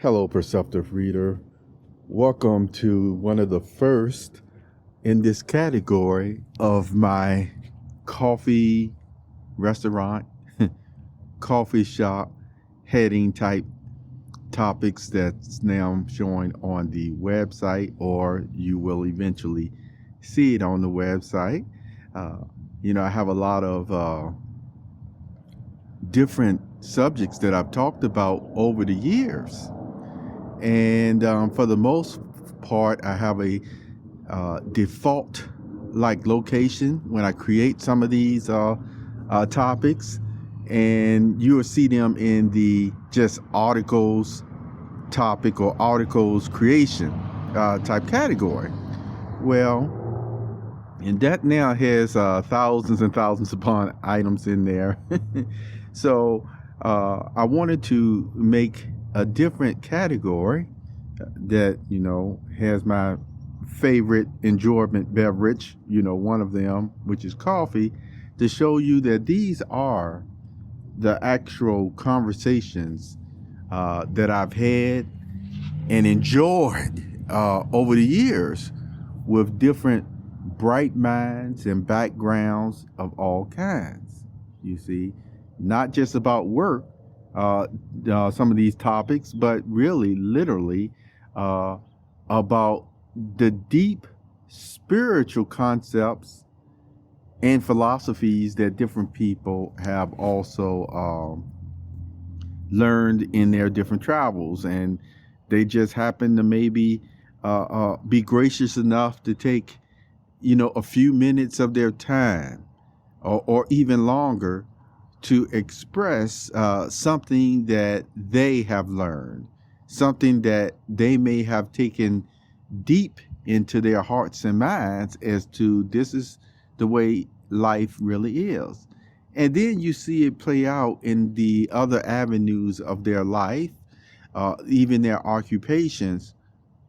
Hello, Perceptive Reader. Welcome to one of the first in this category of my coffee restaurant, coffee shop heading type topics that's now showing on the website, or you will eventually see it on the website. I have a lot of different subjects that I've talked about over the years. And for the most part, I have a default like location when I create some of these topics, and you will see them in the just articles topic or articles creation type category. Well, and that now has thousands and thousands upon items in there. So I wanted to make a different category that, has my favorite enjoyment beverage, one of them, which is coffee, to show you that these are the actual conversations that I've had and enjoyed over the years with different bright minds and backgrounds of all kinds. You see, not just about work, some of these topics, but really, literally, about the deep spiritual concepts and philosophies that different people have also learned in their different travels, and they just happen to maybe be gracious enough to take, a few minutes of their time, or even longer, to express something that they have learned, something that they may have taken deep into their hearts and minds as to this is the way life really is. And then you see it play out in the other avenues of their life, even their occupations,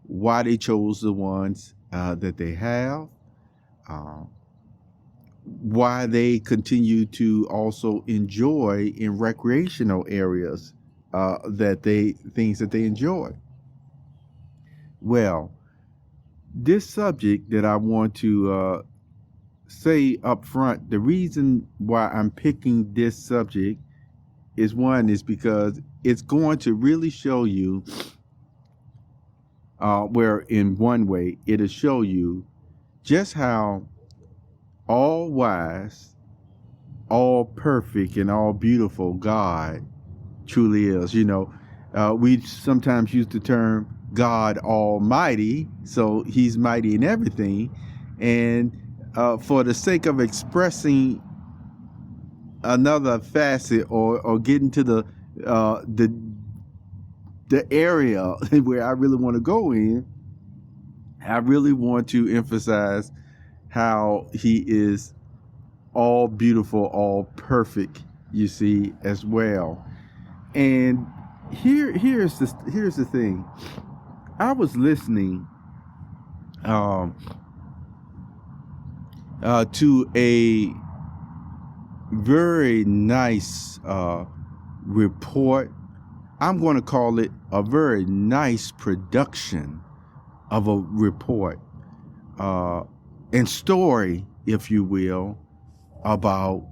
why they chose the ones that they have, why they continue to also enjoy in recreational areas things that they enjoy. Well, this subject that I want to say up front, the reason why I'm picking this subject is because it's going to really show you where in one way it'll show you just how all wise, all perfect, and all beautiful God truly is. We sometimes use the term God Almighty, so he's mighty in everything. And for the sake of expressing another facet or getting to the area where I really want to go in, I really want to emphasize how he is all beautiful, all perfect, you see, as well. And here's the thing. I was listening to a very nice report. I'm going to call it a very nice production of a report and story, if you will, about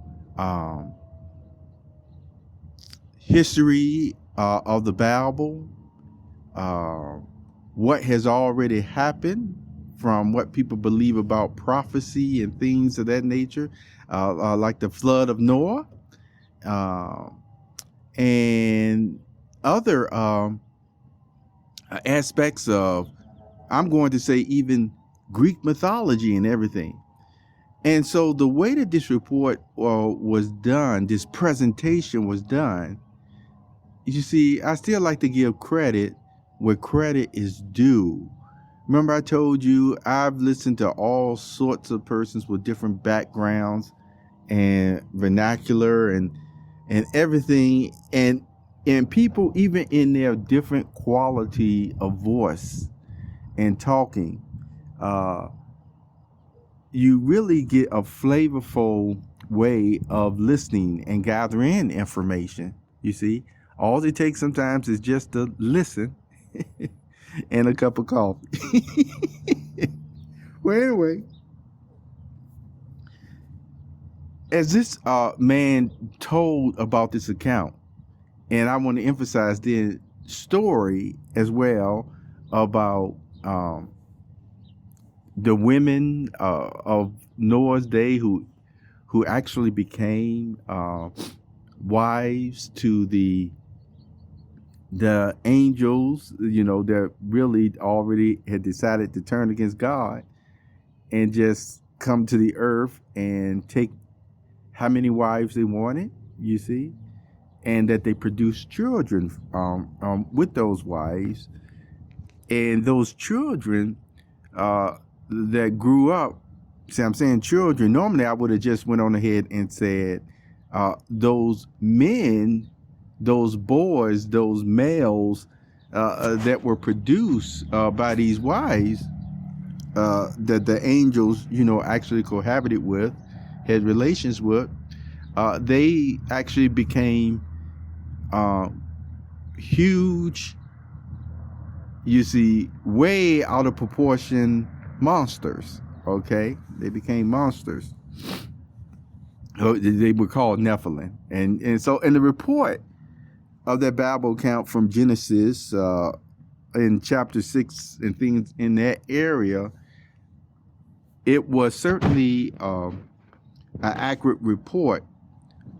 history of the Bible, what has already happened from what people believe about prophecy and things of that nature, like the flood of Noah, and other aspects of, I'm going to say, even Greek mythology and everything. And so the way that this report was done, this presentation was done, you see, I still like to give credit where credit is due. Remember, I told you I've listened to all sorts of persons with different backgrounds and vernacular and everything, and people even in their different quality of voice and talking. You really get a flavorful way of listening and gathering information. You see, all it takes sometimes is just to listen and a cup of coffee. Well, anyway, as this man told about this account, and I want to emphasize the story as well about the women of Noah's day who actually became wives to the angels, that really already had decided to turn against God and just come to the earth and take how many wives they wanted, you see, and that they produced children with those wives. And those children that grew up, see, I'm saying children, normally I would have just went on ahead and said those men, those boys, those males that were produced by these wives that the angels, actually cohabited with, had relations with, they actually became huge, you see, way out of proportion monsters. Okay, they became monsters. They were called Nephilim, and so in the report of that Bible account from Genesis in chapter 6 and things in that area, it was certainly an accurate report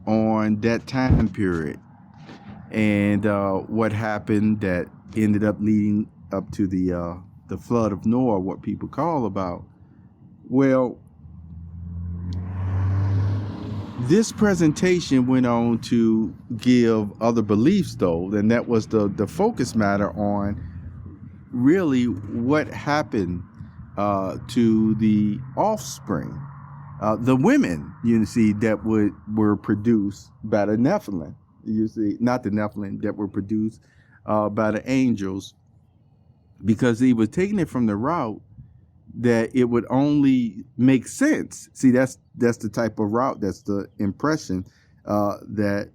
on that time period and what happened that ended up leading up to the flood of Noah, what people call about. Well, this presentation went on to give other beliefs, though, and that was the focus matter on really what happened to the offspring, the women, you see, that were produced by the Nephilim. You see, not the Nephilim, that were produced by the angels, because he was taking it from the route that it would only make sense. See, that's the type of route, that's the impression that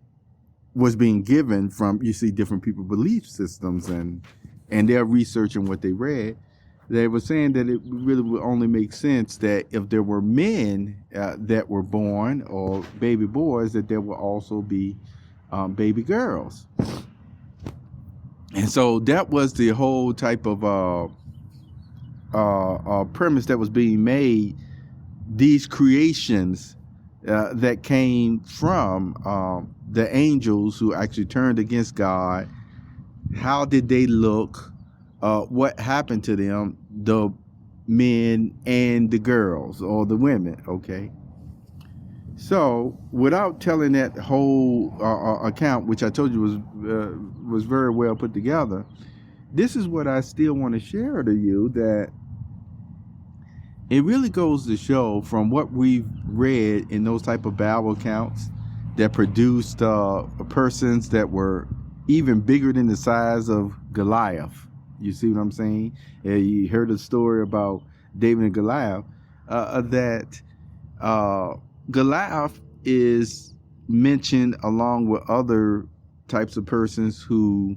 was being given from, you see, different people's belief systems and their research and what they read. They were saying that it really would only make sense that if there were men that were born, or baby boys, that there would also be baby girls. And so that was the whole type of premise that was being made. These creations that came from the angels who actually turned against God, how did they look? What happened to them, the men and the girls, or the women, okay? So, without telling that whole account, which I told you was very well put together, this is what I still want to share to you, that it really goes to show from what we've read in those type of Bible accounts that produced persons that were even bigger than the size of Goliath. You see what I'm saying? You heard the story about David and Goliath, that Goliath is mentioned along with other types of persons who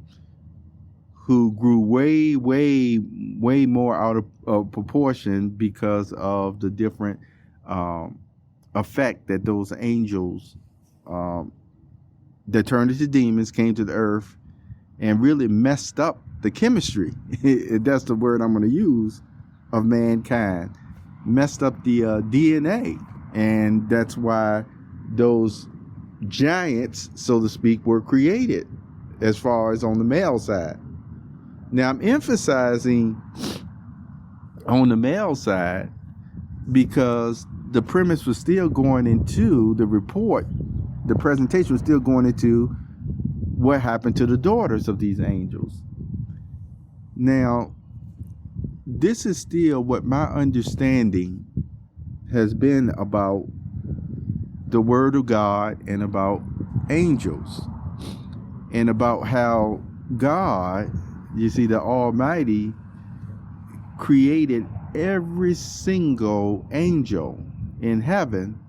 grew way more out of proportion because of the different effect that those angels that turned into demons came to the earth and really messed up the chemistry. That's the word I'm going to use, of mankind. Messed up the DNA. And that's why those giants, so to speak, were created as far as on the male side. Now, I'm emphasizing on the male side because the premise was still going into the report. The presentation was still going into what happened to the daughters of these angels. Now, this is still what my understanding has been about the Word of God and about angels, and about how God, you see, the Almighty, created every single angel in heaven,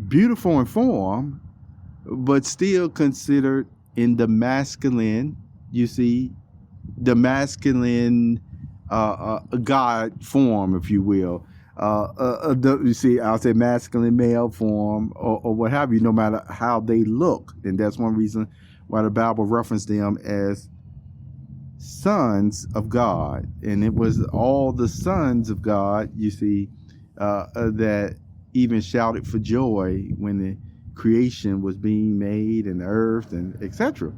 beautiful in form, but still considered in the masculine, you see, the masculine God form, if you will. You see, I'll say masculine male form, or what have you, no matter how they look. And that's one reason why the Bible referenced them as sons of God. And it was all the sons of God, you see, that even shouted for joy when the creation was being made, and the earth, and etc.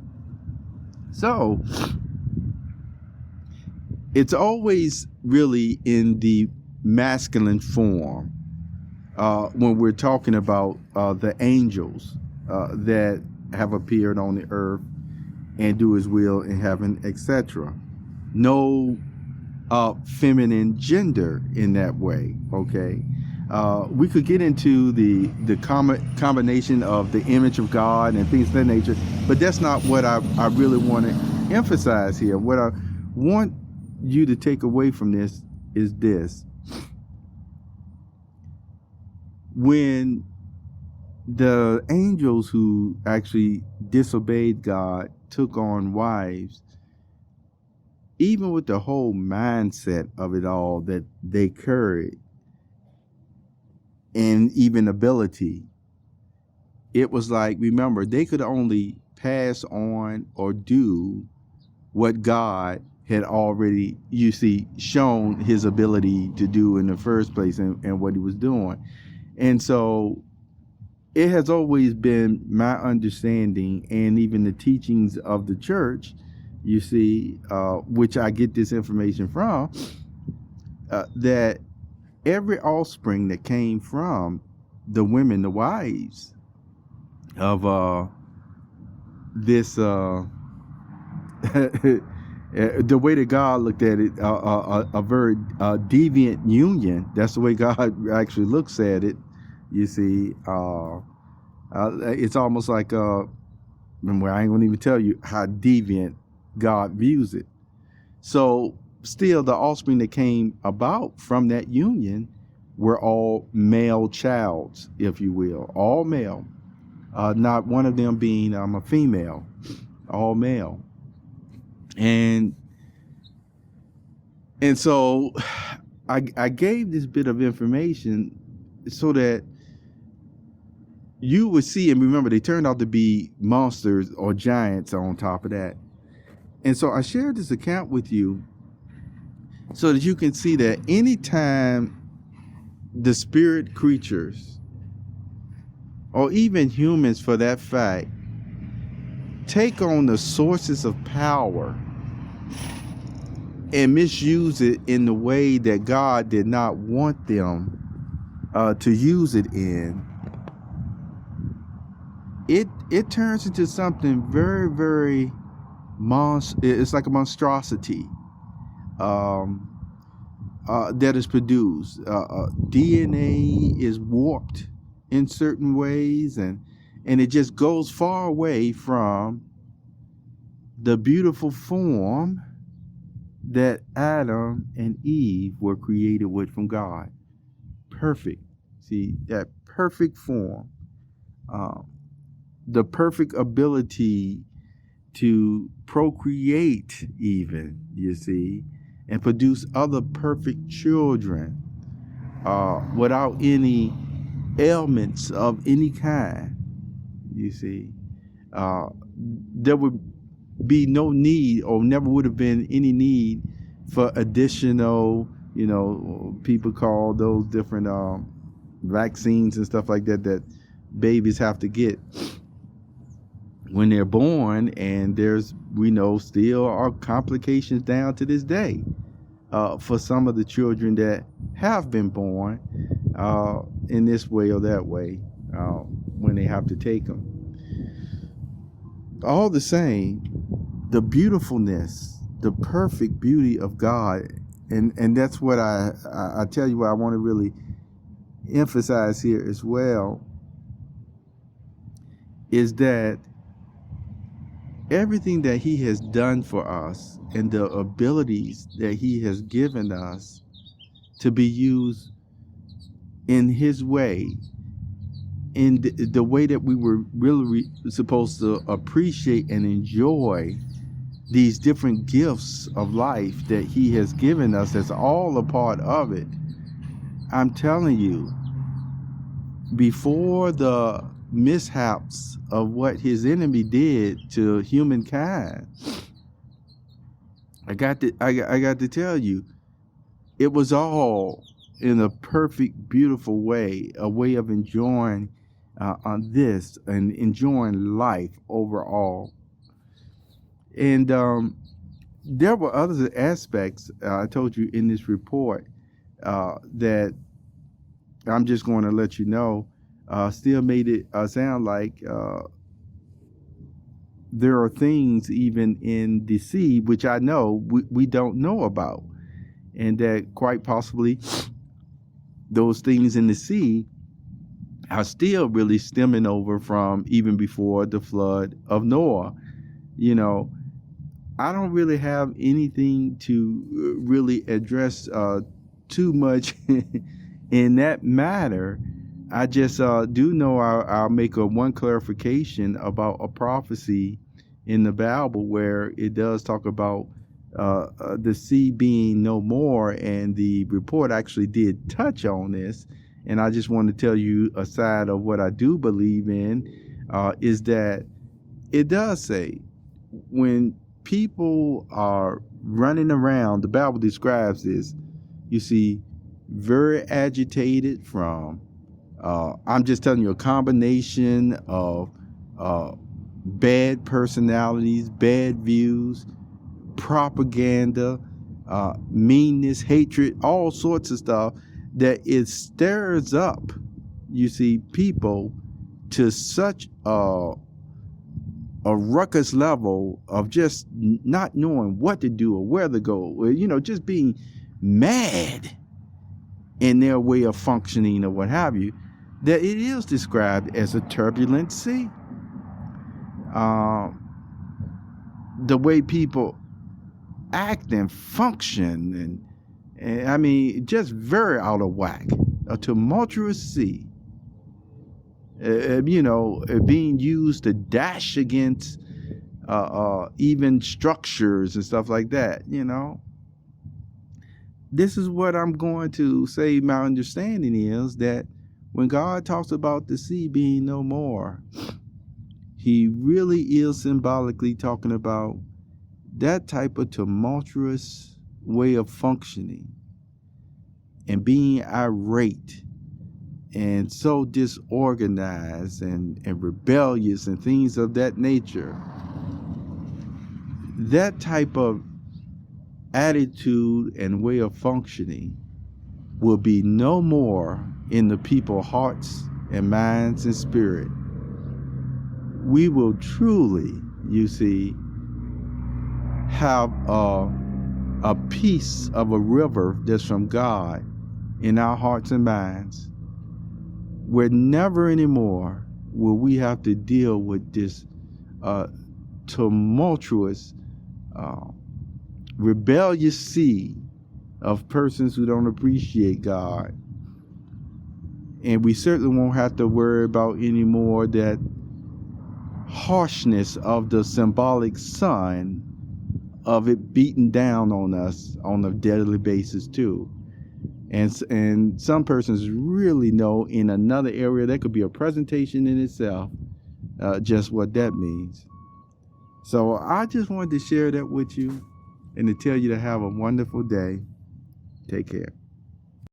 So it's always really in the masculine form when we're talking about the angels that have appeared on the earth and do his will in heaven, etc. No feminine gender in that way, okay? We could get into the combination of the image of God and things of that nature, but that's not what I really want to emphasize here. What I want you to take away from this is this. When the angels who actually disobeyed God took on wives, even with the whole mindset of it all that they carried, and even ability, it was like, remember, they could only pass on or do what God had already, you see, shown his ability to do in the first place, and what he was doing. And so it has always been my understanding, and even the teachings of the church, you see, which I get this information from, that every offspring that came from the women, the wives of this the way that God looked at it, a very deviant union. That's the way God actually looks at it. You see, it's almost like, well, I ain't gonna even tell you how deviant God views it. So still, the offspring that came about from that union were all male childs, if you will, all male. Not one of them being a female, all male. And so I gave this bit of information so that you would see, and remember, they turned out to be monsters or giants on top of that. And so I shared this account with you so that you can see that anytime the spirit creatures, or even humans for that fact, take on the sources of power and misuse it in the way that God did not want them to use it in, it turns into something very, very it's like a monstrosity that is produced. DNA is warped in certain ways, and it just goes far away from the beautiful form that Adam and Eve were created with from God. Perfect. See, that perfect form, the perfect ability to procreate even, you see, and produce other perfect children without any ailments of any kind, you see. There would be no need, or never would have been any need, for additional, people call those different vaccines and stuff like that babies have to get when they're born. And we know still are complications down to this day for some of the children that have been born in this way or that way when they have to take them. All the same, the beautifulness, the perfect beauty of God, and that's what I tell you what I want to really emphasize here as well, is that everything that he has done for us and the abilities that he has given us to be used in his way, in the way that we were really supposed to appreciate and enjoy these different gifts of life that he has given us, that's all a part of it. I'm telling you, before the mishaps of what his enemy did to humankind, I got to tell you, it was all in a perfect, beautiful way, a way of enjoying on this and enjoying life overall. And there were other aspects I told you in this report that I'm just going to let you know still made it sound like there are things even in the sea which I know we don't know about, and that quite possibly those things in the sea are still really stemming over from even before the flood of Noah. You know, I don't really have anything to really address too much in that matter. I just do know I'll make one clarification about a prophecy in the Bible where it does talk about the sea being no more, and the report actually did touch on this. And I just want to tell you a side of what I do believe in is that it does say when people are running around, the Bible describes this, you see, very agitated from, I'm just telling you, a combination of bad personalities, bad views, propaganda, meanness, hatred, all sorts of stuff, that it stirs up, you see, people to such a ruckus level of just not knowing what to do or where to go, or, you know, just being mad in their way of functioning or what have you, that it is described as a turbulent sea. The way people act and function, and I mean, just very out of whack, a tumultuous sea. You know, being used to dash against even structures and stuff like that, you know. This is what I'm going to say my understanding is, that when God talks about the sea being no more, he really is symbolically talking about that type of tumultuous way of functioning and being irate and so disorganized and rebellious and things of that nature. That type of attitude and way of functioning will be no more in the people's hearts and minds and spirit. We will truly, you see, have a piece of a river that's from God in our hearts and minds, where never anymore will we have to deal with this tumultuous, rebellious sea of persons who don't appreciate God. And we certainly won't have to worry about anymore that harshness of the symbolic sun, of it beating down on us on a daily basis too. And some persons really know in another area that could be a presentation in itself, just what that means. So I just wanted to share that with you and to tell you to have a wonderful day. Take care.